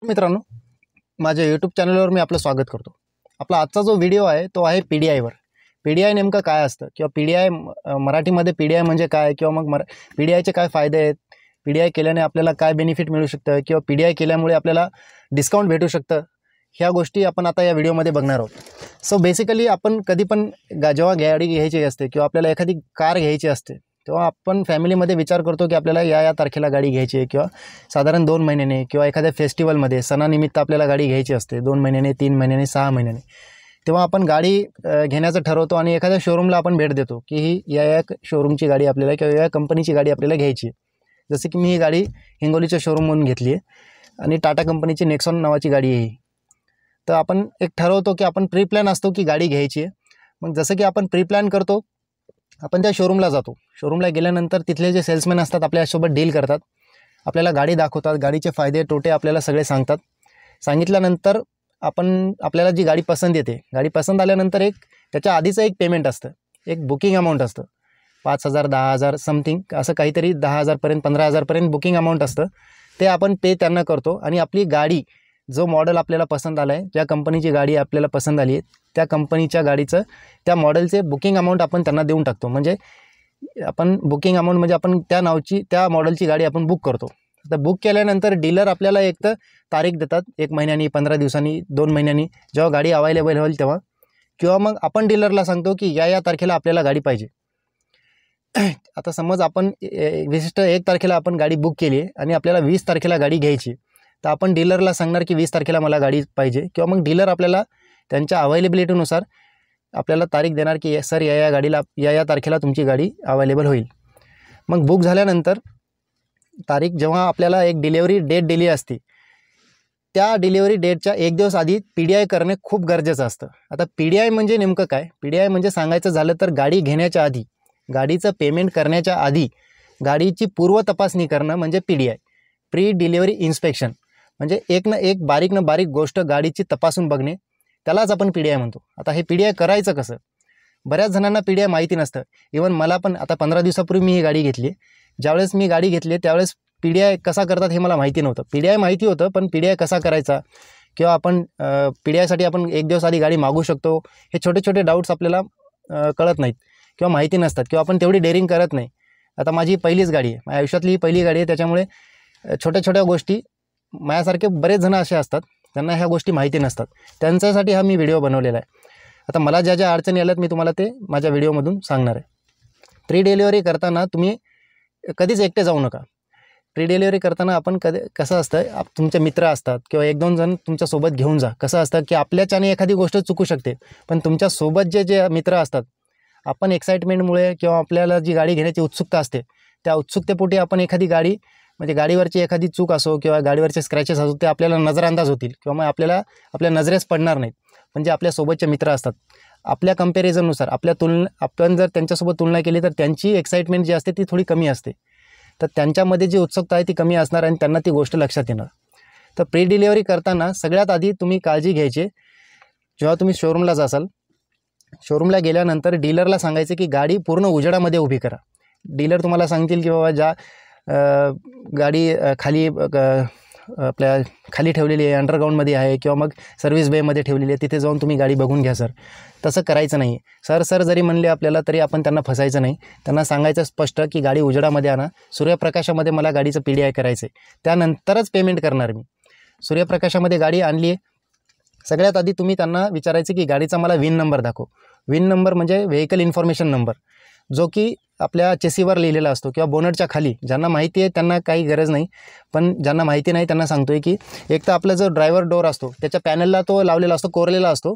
मित्रांनो, माझ्या यूट्यूब चॅनलवर मी आपलं स्वागत करतो। आपला आजचा जो व्हिडिओ आहे तो आहे पीडीआयवर। पीडीआय नेमकं काय असतं किंवा पीडीआय मराठीमध्ये पीडीआय म्हणजे काय किंवा मग पीडीआयचे काय फायदे आहेत, पीडीआय केल्याने आपल्याला काय बेनिफिट मिळू शकतं किंवा पीडीआय केल्यामुळे आपल्याला डिस्काउंट भेटू शकतं, ह्या गोष्टी आपण आता या व्हिडिओमध्ये बघणार आहोत। सो बेसिकली आपण कधी पण जेव्हा गाडी घ्यायची असते किंवा आपल्याला एखादी कार घ्यायची असते तेव्हा आपण फॅमिलीमध्ये विचार करतो की आपल्याला या तारखेला गाडी घ्यायची आहे किंवा साधारण 2 महिन्याने किंवा एखाद्या फेस्टिवलमध्ये सणानिमित्त आपल्याला गाडी घ्यायची असते 2 महिन्याने, 3 महिन्याने, 6 महिन्याने। तेव्हा आपण गाडी घेण्याचं ठरवतो आणि एखाद्या शोरूमला आपण भेट देतो की ही या शोरूमची गाडी आपल्याला किंवा या कंपनीची गाडी आपल्याला घ्यायची आहे। जसं की मी ही गाडी हिंगोलीच्या शोरूममधून घेतली आहे आणि टाटा कंपनीची नेक्सॉन नावाची गाडी आहे। तर आपण एक ठरवतो की आपण प्री प्लॅन असतो की गाडी घ्यायची आहे। मग जसं की आपण प्री प्लॅन करतो, आपण त्या शोरूमला जातो। शोरूमला गेल्यानंतर तिथले जे सेल्समॅन असतात आपल्यासोबत डील करतात, आपल्याला गाडी दाखवतात, गाडीचे फायदे तोटे आपल्याला सगळे सांगतात। सांगितल्यानंतर आपल्याला जी गाडी पसंत येते, गाडी पसंत आल्यानंतर त्याच्या आधीचं एक पेमेंट असतं, एक बुकिंग अमाऊंट असतं 5,000 10,000 समथिंग असं काहीतरी 10,000 पर्यंत 15,000 पर्यंत बुकिंग अमाऊंट असतं। ते आपण पे त्यांना करतो आणि आपली गाडी जो मॉडेल आपल्याला पसंत आला आहे, ज्या कंपनीची गाडी आपल्याला पसंत आली आहे त्या कंपनीच्या गाडीचं त्या मॉडेलचे बुकिंग अमाऊंट आपण त्यांना देऊन टाकतो। म्हणजे आपण बुकिंग अमाऊंट म्हणजे आपण त्या नावची त्या मॉडेलची गाडी आपण बुक करतो। तर बुक केल्यानंतर डीलर आपल्याला एक तर तारीख देतात, 1 महिन्यानी, 15 दिवसांनी, 2 महिन्यांनी, जेव्हा गाडी अवेलेबल होईल तेव्हा, किंवा मग आपण डीलरला सांगतो की या तारखेला आपल्याला गाडी पाहिजे। आता समज आपण विशिष्ट 1 तारखेला आपण गाडी बुक केली आहे आणि आपल्याला 20 तारखेला गाडी घ्यायची, तर आपण डीलरला सांगणार की 20 तारखेला मला गाडी पाहिजे, किंवा मग डीलर आपल्याला त्यांच्या अवेलेबिलिटीनुसार आपल्याला तारीख देणार की सर या गाडीला या तारखेला तुमची गाडी अवेलेबल होईल। मग बुक झाल्यानंतर तारीख जेव्हा आपल्याला एक डिलेवरी डेट दिली असते, त्या डिलेवरी डेटच्या 1 दिवस आधी पीडीआय करणे खूप गरजेचं असतं। आता पीडीआय म्हणजे नेमकं काय? पीडीआय म्हणजे सांगायचं झालं तर गाडी घेण्याच्या आधी, गाडीचं पेमेंट करण्याच्या आधी गाडीची पूर्व तपासणी करणं म्हणजे पीडीआय, प्री डिलेवरी इन्स्पेक्शन। म्हणजे एक ना एक बारीक गोष्ट गाडीची तपासून बघणे, त्यालाच आपण पीडीआय म्हणतो। आता हे पीडीआय करायचं कसं? बऱ्याच जणांना पीडीआय माहिती नसतं। इवन मला पण आता 15 दिवसापूर्वी मी ही गाडी घेतली। ज्यावेळेस मी गाडी घेतली त्यावेळेस पीडीआय कसा करतात हे मला माहिती नव्हतं। पीडीआय माहिती होतं, पण पीडीआय कसा करायचा किंवा आपण पीडीआयसाठी आपण 1 दिवस आधी गाडी मागू शकतो, हे छोटे डाऊट्स आपल्याला कळत नाहीत किंवा माहिती नसतात, किंवा आपण तेवढी डेअरिंग करत नाही। आता माझी पहिलीच गाडी आहे, माझ्या आयुष्यातली ही पहिली गाडी आहे, त्याच्यामुळे छोट्या गोष्टी माझ्यासारखे बरेच जण असे असतात त्यांना ह्या गोष्टी माहिती नसतात, त्यांच्यासाठी हा मी व्हिडिओ बनवलेला आहे। आता मला ज्या अडचणी आल्यात मी तुम्हाला ते माझ्या व्हिडिओमधून सांगणार आहे। प्री डिलिव्हरी करताना तुम्ही कधीच एकटे जाऊ नका। प्री डिलिव्हरी करताना आपण कसं असतं, तुमचे मित्र असतात किंवा 1-2 जण तुमच्यासोबत घेऊन जा। कसं असतं की आपल्याच्याने एखादी गोष्ट चुकू शकते, पण तुमच्यासोबत जे मित्र असतात, आपण एक्साइटमेंटमुळे किंवा आपल्याला जी गाडी घेण्याची उत्सुकता असते त्या उत्सुकतेपोटी आपण एखादी गाडी म्हणजे गाडीवरची एखादी चूक असो किंवा गाडीवरचे स्क्रॅचेस असो ते आपल्याला नजरअंदाज होतील किंवा मग आपल्या नजरेस पडणार नाहीत। म्हणजे आपल्यासोबतचे मित्र असतात, आपल्या कंपॅरिझननुसार आपण जर त्यांच्यासोबत तुलना केली तर त्यांची एक्साइटमेंट जी असते ती थोडी कमी असते, तर त्यांच्यामध्ये जी उत्सुकता आहे ती कमी असणार आणि त्यांना ती गोष्ट लक्षात येणार। तर प्री डिलिव्हरी करताना सगळ्यात आधी तुम्ही काळजी घ्यायची, जेव्हा तुम्ही शोरूमला जासाल, शोरूमला गेल्यानंतर डीलरला सांगायचं की गाडी पूर्ण उजेडामध्ये उभी करा। डीलर तुम्हाला सांगतील की बाबा ज्या गाडी आपल्या खाली ठेवलेली आहे, अंडरग्राऊंडमध्ये आहे किंवा मग सर्व्हिस बेमध्ये ठेवलेली आहे, तिथे जाऊन तुम्ही गाडी बघून घ्या सर। तसं करायचं नाही। सर जरी म्हणले आपल्याला तरी आपण त्यांना फसायचं नाही। त्यांना सांगायचं स्पष्ट की गाडी उजेडामध्ये आणा, सूर्यप्रकाशामध्ये मला गाडीचं पीडीआय करायचं आहे, त्यानंतरच पेमेंट करणार मी। सूर्यप्रकाशामध्ये गाडी आणली आहे, सगळ्यात आधी तुम्ही त्यांना विचारायचं की गाडीचा मला विन नंबर दाखव। विन नंबर म्हणजे व्हेकल इन्फॉर्मेशन नंबर, जो की आपल्या चेसीवर लिहिलेला असतो किंवा बोनटच्या खाली। ज्यांना माहिती आहे त्यांना काही गरज नाही, पण ज्यांना माहिती नाही त्यांना सांगतोय की एक तर आपला जो ड्रायव्हर डोअर असतो त्याच्या पॅनलला तो लावलेला असतो, कोरलेला असतो,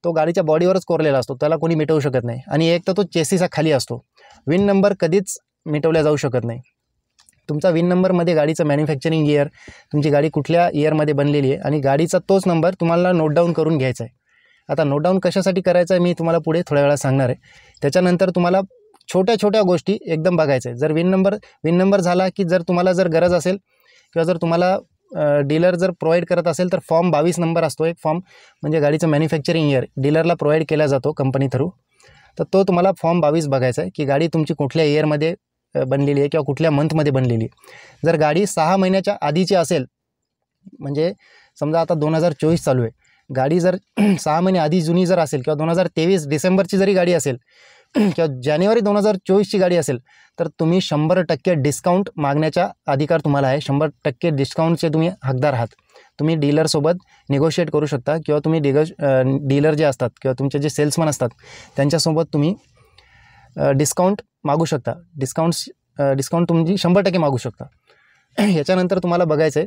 तो गाडीच्या बॉडीवरच कोरलेला असतो, त्याला कोणी मिटवू शकत नाही। आणि एक तर तो चेसीचा खाली असतो। विन नंबर कधीच मिटवल्या जाऊ शकत नाही। तुमचा विन नंबरमध्ये गाडीचं मॅन्युफॅक्चरिंग इयर, तुमची गाडी कुठल्या इयरमध्ये बनलेली आहे आणि गाडीचा तोच नंबर तुम्हाला नोट डाऊन करून घ्यायचा आहे। आता नोट डाऊन कशासाठी करायचं आहे मी तुम्हाला पुढे थोड्या वेळा सांगणार आहे। त्याच्यानंतर तुम्हाला छोट्या गोष्टी एकदम बघायचं आहे। जर विन नंबर झाला की जर तुम्हाला गरज असेल किंवा जर तुम्हाला डीलर जर प्रोव्हाइड करत असेल तर फॉर्म 22 नंबर असतो एक फॉर्म, म्हणजे गाडीचं मॅन्युफॅक्चरिंग इयर डीलरला प्रोव्हाइड केला जातो कंपनी थ्रू। तर तो तुम्हाला फॉर्म 22 बघायचा आहे की गाडी तुमची कुठल्या इयरमध्ये बनलेली आहे किंवा कुठल्या मंथमध्ये बनलेली आहे। जर गाडी 6 महिन्याच्या आधीची असेल म्हणजे समजा आता 2024 चालू आहे, गाडी जर 6 महिने आधी जुनी जर असेल किंवा 2023 डिसेंबरची जरी गाडी असेल किंवा जानेवारी 2024ची गाडी असेल, तर तुम्ही 100% डिस्काउंट मागण्याचा अधिकार तुम्हाला आहे. 100% डिस्काउंटचे तुम्ही हकदार आहात. तुम्ही डीलरसोबत निगोशिएट करू शकता किंवा तुम्ही डीलर जे असतात किंवा तुमचे जे सेल्समन असतात त्यांच्यासोबत तुम्ही डिस्काउंट मागू शकता. डिस्काउंट तुम्ही 100% मागू शकता. याच्यानंतर तुम्हाला बघायचं आहे,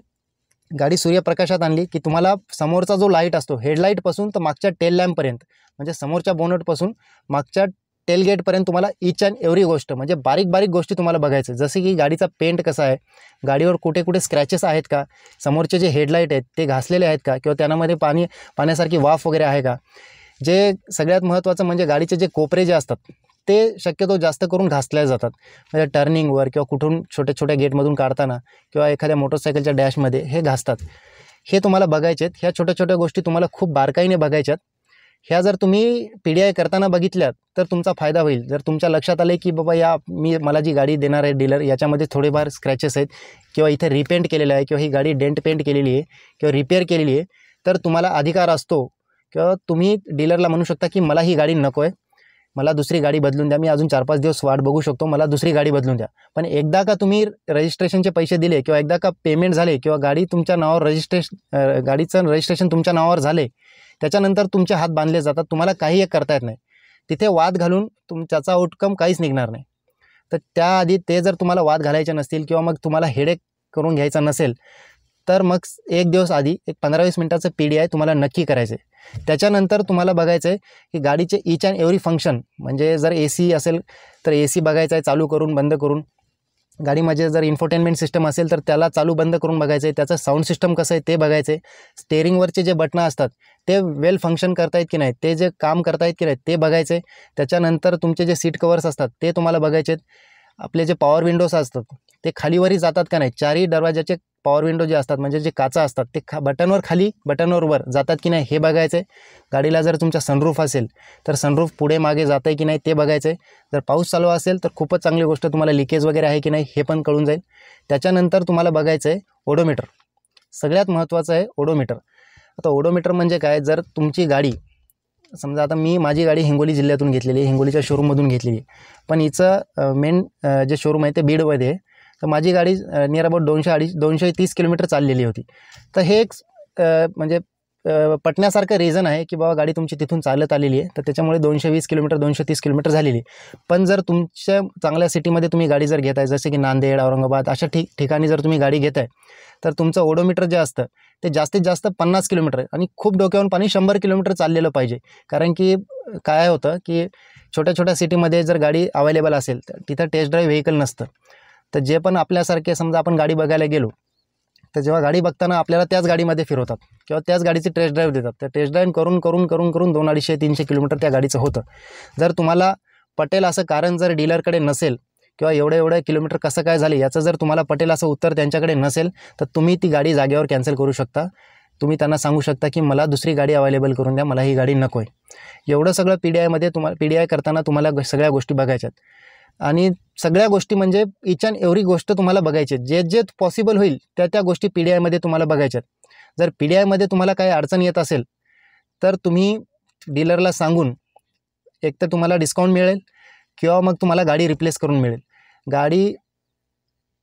गाडी सूर्यप्रकाशात आणली की तुम्हाला समोरचा जो लाईट असतो, हेडलाईटपासून तर मागच्या टेल लॅम्पपर्यंत, म्हणजे समोरच्या बोनटपासून मागच्या टेलगेटपर्यंत तुम्हाला ईच अँड एव्हरी गोष्ट, म्हणजे बारीक बारीक गोष्टी तुम्हाला बघायचं. जसे की गाडीचा पेंट कसा आहे, गाडीवर कुठे कुठे स्क्रॅचेस आहेत का, समोरचे जे हेडलाईट आहेत ते घासलेले आहेत का, किंवा त्यामध्ये पाण्यासारखी वाफ वगैरे आहे का. जे सगळ्यात महत्त्वाचं म्हणजे गाडीचे जे कोपरे जे असतात ते शक्यतो जास्त करून घासले जातात. म्हणजे टर्निंगवर किंवा कुठून छोट्या छोट्या गेटमधून काढताना किंवा एखाद्या मोटरसायकलच्या डॅशमध्ये हे घासतात. हे तुम्हाला बघायचे आहेत. ह्या छोट्या छोट्या गोष्टी तुम्हाला खूप बारकाईने बघायच्यात. ह्या जर तुम्ही PDI करताना बघितल्यात तर तुमचा फायदा होईल. जर तुमच्या लक्षात आले की बाबा मला जी गाडी देणार आहे डीलर, याच्यामध्ये थोडेफार स्क्रॅचेस आहेत किंवा इथे रिपेंट केलेलं आहे किंवा ही गाडी डेंट पेंट केलेली आहे किंवा रिपेअर केलेली आहे, तर तुम्हाला अधिकार असतो किंवा तुम्ही डीलरला म्हणू शकता की मला ही गाडी नको आहे, मला दुसरी गाडी बदलून द्या, मी अजून 4-5 दिवस वाट बघू शकतो, मला दुसरी गाडी बदलून द्या. पण एकदा का तुम्ही रजिस्ट्रेशनचे पैसे दिले किंवा एकदा का पेमेंट झाले किंवा गाडी तुमच्या नावावर गाडीचं रजिस्ट्रेशन तुमच्या नावावर झाले, त्याच्यानंतर तुमचे हात बांधले जातात. तुम्हाला काही एक करता येत नाही. तिथे वाद घालून त्याचा आउटकम काहीच निघणार नाही. तर त्याआधी ते जर तुम्हाला वाद घालायचे नसतील किंवा मग तुम्हाला हेडेक करून घ्यायचा नसेल, तर मग एक दिवस आधी एक 15-20 मिनिटाचं PDI तुम्हाला नक्की करायचं आहे. त्याच्यानंतर तुम्हाला बघायचं आहे की गाडीचे ईच अँड एव्हरी फंक्शन, म्हणजे जर AC असेल तर AC बघायचं आहे चालू करून बंद करून. गाडीमध्ये जर इन्फोटेनमेंट सिस्टम असेल तर त्याला चालू बंद करून बघायचं आहे. त्याचं साऊंड सिस्टम कसं आहे ते बघायचं आहे. स्टेअरिंगवरचे जे बटणं असतात ते वेल फंक्शन करतायत की नाही, ते जे काम करतायत की नाही ते बघायचं आहे. त्याच्यानंतर तुमचे जे सीट कवर्स असतात ते तुम्हाला बघायचे आहेत. आपले जे पॉवर विंडोज असतात ते खालीवरही जातात का नाही, चारही दरवाजाचे पॉवर विंडो जे असतात म्हणजे जे काचा असतात ते बटनवर खाली बटनवर वर जातात की नाही हे बघायचं आहे. गाडीला जर तुमचा सनरूफ असेल तर सनरूफ पुढे मागे जात आहे की नाही ते बघायचं आहे. जर पाऊस चालू असेल तर खूपच चांगली गोष्ट, तुम्हाला लिकेज वगैरे आहे की नाही हे पण कळून जाईल. त्याच्यानंतर तुम्हाला बघायचं आहे ओडोमीटर. सगळ्यात महत्त्वाचं आहे ओडोमीटर. आता ओडोमीटर म्हणजे काय, जर तुमची गाडी समजा आता माझी गाडी हिंगोली जिल्ह्यातून घेतलेली आहे, हिंगोलीच्या शोरूममधून घेतलेली आहे, पण हिचं मेन जे शोरूम आहे ते बीडमध्ये आहे. तर माझी गाडी नियर अबाउट 230 किलोमीटर चाललेली होती. तर हे एक म्हणजे पटण्यासारखं रिझन आहे की बाबा गाडी तुमची तिथून चालत आलेली आहे, तर त्याच्यामुळे 220 किलोमीटर 230 किलोमीटर झालेली. पण जर तुमच्या चांगल्या सिटीमध्ये तुम्ही गाडी जर घेताय, जसे की नांदेड, औरंगाबाद अशा ठिकाणी जर तुम्ही गाडी घेताय, तर तुमचं ओडोमीटर जे असतं ते जास्तीत जास्त 50 किलोमीटर आणि खूप डोक्यावरून पाणी 100 किलोमीटर चाललेलं पाहिजे. कारण की काय होतं की छोट्या छोट्या सिटीमध्ये जर गाडी अवेलेबल असेल तर तिथं टेस्ट ड्राईव्ह व्हेकल नसतं. तर जे पण आपल्यासारखे समजा आपण गाडी बघायला गेलो तर जेव्हा गाडी बघताना आपल्याला त्याच गाडीमध्ये फिरवतात किंवा त्याच गाडीची टेस्ट ड्राईव्ह देतात. तर टेस्ट ड्राईव्ह करून 200-300 किलोमीटर त्या गाडीचं होतं. जर तुम्हाला पटेल असं कारण जर डीलरकडे नसेल किंवा एवढं किलोमीटर कसं काय झाले याचं जर तुम्हाला पटेल असं उत्तर त्यांच्याकडे नसेल, तर तुम्ही ती गाडी जागेवर कॅन्सल करू शकता. तुम्ही त्यांना सांगू शकता की मला दुसरी गाडी अवेलेबल करून द्या, मला ही गाडी नको आहे. एवढं सगळं PDI करताना तुम्हाला सगळ्या गोष्टी बघायच्यात. आणि सगळ्या गोष्टी म्हणजे ईच अँड एव्हरी गोष्ट तुम्हाला बघायची, जे पॉसिबल होईल त्या गोष्टी PDIमध्ये तुम्हाला बघायच्यात. जर PDIमध्ये तुम्हाला काही अडचण येत असेल तर तुम्ही डीलरला सांगून एकतर तुम्हाला डिस्काउंट मिळेल किंवा मग तुम्हाला गाडी रिप्लेस करून मिळेल. गाडी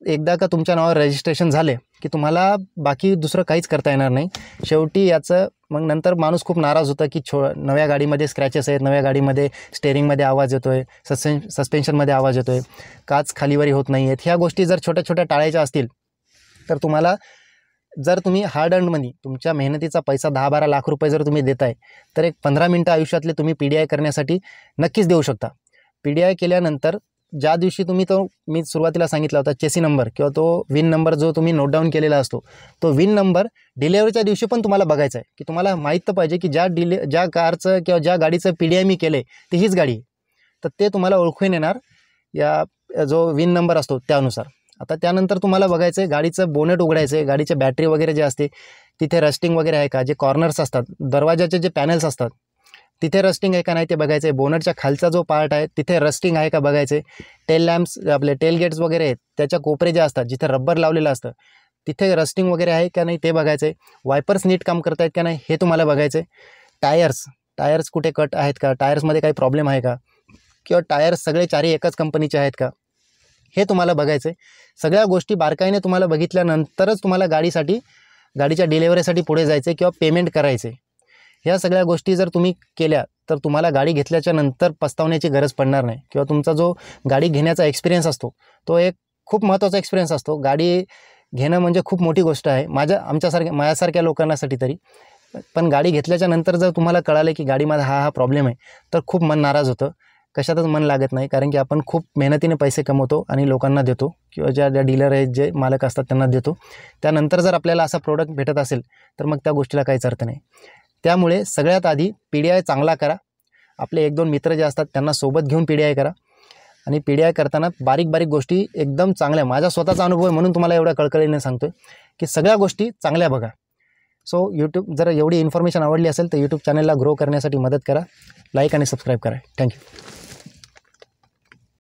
एकदा का तुमच्या नावावर रजिस्ट्रेशन झाले की तुम्हाला बाकी दुसरं काहीच करता येणार नाही. शेवटी याचं मग नंतर माणूस खूप नाराज होता की नव्या गाडीमध्ये स्क्रॅचेस आहेत, नव्या गाडीमध्ये स्टेअरिंगमध्ये आवाज येतो आहे, सस्पेन्शनमध्ये आवाज येतो आहे, काच खालीवरी होत नाही आहेत. ह्या गोष्टी जर छोट्या छोट्या टाळायच्या असतील तर तुम्हाला, जर तुम्ही हार्ड अर्न्ड मनी तुमच्या मेहनतीचा पैसा 10-12 लाख रुपये जर तुम्ही देताय, तर एक 15 मिनटं आयुष्यातले तुम्ही PDI करण्यासाठी नक्कीच देऊ शकता. PDI केल्यानंतर ज्या दिवशी तुम्ही मी सुरुवातीला सांगितला होता चेसी नंबर किंवा तो विन नंबर जो तुम्ही नोट डाऊन केलेला असतो, तो विन नंबर डिलेवरीच्या दिवशी पण तुम्हाला बघायचा आहे की तुम्हाला माहीत तर पाहिजे की ज्या कारचं किंवा ज्या गाडीचं PDI मी केलं आहे ती हीच गाडी आहे. तर ते तुम्हाला ओळखून येणार या जो विन नंबर असतो त्यानुसार. आता त्यानंतर तुम्हाला बघायचं आहे गाडीचं बोनेट उघडायचं आहे, गाडीचे बॅटरी वगैरे जे असते तिथे रस्टिंग वगैरे आहे का, जे कॉर्नर्स असतात, दरवाजाचे जे पॅनल्स असतात तिथे रस्टिंग आहे का नाही ते बघायचं आहे. बोनटच्या खालचा जो पार्ट आहे तिथे रस्टिंग आहे का बघायचं आहे. टेल लॅम्प्स आपले टेल गेट्स वगैरे आहेत त्याच्या कोपरे जे असतात जिथे रबर लावलेलं असतं तिथे रस्टिंग वगैरे आहे का नाही ते बघायचं आहे. वायपर्स नीट काम करत आहेत का नाही हे तुम्हाला बघायचं आहे. टायर्स कुठे कट आहेत का, टायर्समध्ये काही प्रॉब्लेम आहे का, किंवा टायर्स सगळे चारही एकाच कंपनीचे आहेत का, हे तुम्हाला बघायचं आहे. सगळ्या गोष्टी बारकाईने तुम्हाला बघितल्यानंतरच तुम्हाला गाडीच्या डिलिव्हरीसाठी पुढे जायचं आहे किंवा पेमेंट करायचं आहे. ह्या सगळ्या गोष्टी जर तुम्ही केल्या तर तुम्हाला गाडी घेतल्याच्या नंतर पस्तावण्याची गरज पडणार नाही, किंवा तुमचा जो गाडी घेण्याचा एक्सपिरियन्स असतो तो एक खूप महत्त्वाचा एक्सपिरियन्स असतो. गाडी घेणं म्हणजे खूप मोठी गोष्ट आहे माझ्यासारख्या लोकांसाठी तरी. पण गाडी घेतल्याच्या नंतर जर तुम्हाला कळालं की गाडीमध्ये हा प्रॉब्लेम आहे तर खूप मन नाराज होतं, कशातच मन लागत नाही. कारण की आपण खूप मेहनतीने पैसे कमवतो आणि लोकांना देतो, किंवा ज्या डीलर आहेत, जे मालक असतात त्यांना देतो. त्यानंतर जर आपल्याला असा प्रोडक्ट भेटत असेल तर मग त्या गोष्टीला काहीच अर्थ नाही. त्यामुळे सगळ्यात आधी PDI चांगला करा. आपले 1-2 मित्र जे असतात त्यांना सोबत घेऊन PDI करा. आणि PDI करताना बारीक गोष्टी एकदम चांगल्या, माझा स्वतःचा अनुभव आहे म्हणून तुम्हाला एवढ्या कळकळीने सांगतो की सगळ्या गोष्टी चांगल्या बघा. सो जर एवढी इन्फॉर्मेशन आवडली असेल तर यूट्यूब चॅनलला ग्रो करण्यासाठी मदत करा, लाईक आणि सबस्क्राईब करा. थँक्यू.